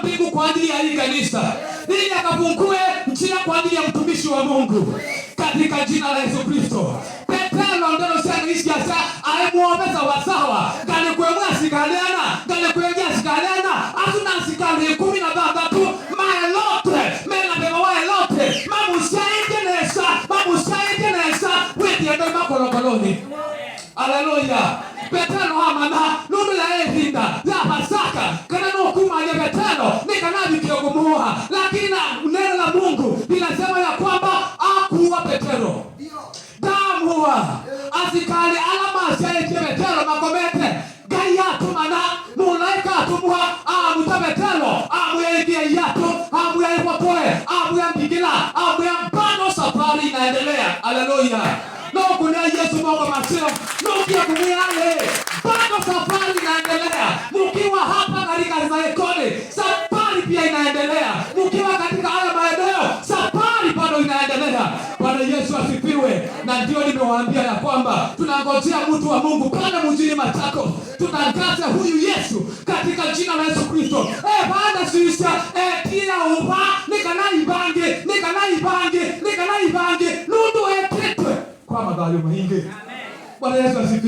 mbingu kwa ajili ya hii kanisa, ili akafungue njia kwa ajili ya mtumishi wa Mungu katika jina la Yesu Kristo. Petero ndilo sana isikia saa aimuomeza wasawa ngale kwemwa sikaliana ngale kwemwa sikaliana asuna sikali 13 maelote mena bewa elote mamusaitenesa wewe ndio makolokoloni. Haleluya. Petero hamana nunu ya ehinda ya Pasaka kana no kuma ya Petero nikanabi kiogumuha, lakini neno la Mungu linasema ya kwamba akuwa Petero damua asikali alama shaiti Petero makomete gaya tumana mulaika tumwa amuta Petero amuyaingia yato amuyaikotoe amuyambigila amuyambano, safari inaendelea. Haleluya. No kuna Yesu Mungu masio no kia kumuyale bado safari inaendelea. Mkiwa hapa katika Zaekone safari pia inaendelea. Mkiwa katika haya maeneo safari bado inaendelea. Bwana Yesu asifiwe. Na ndio nimewaambia ya kwamba tunangojea mtu wa Mungu pale mjini Matako, tutangaze huyu Yesu katika jina la Yesu Kristo. Baada sisi tia upa nikanaibange nundu etete kwa magalio maingi. Bwana Yesu asifiwe.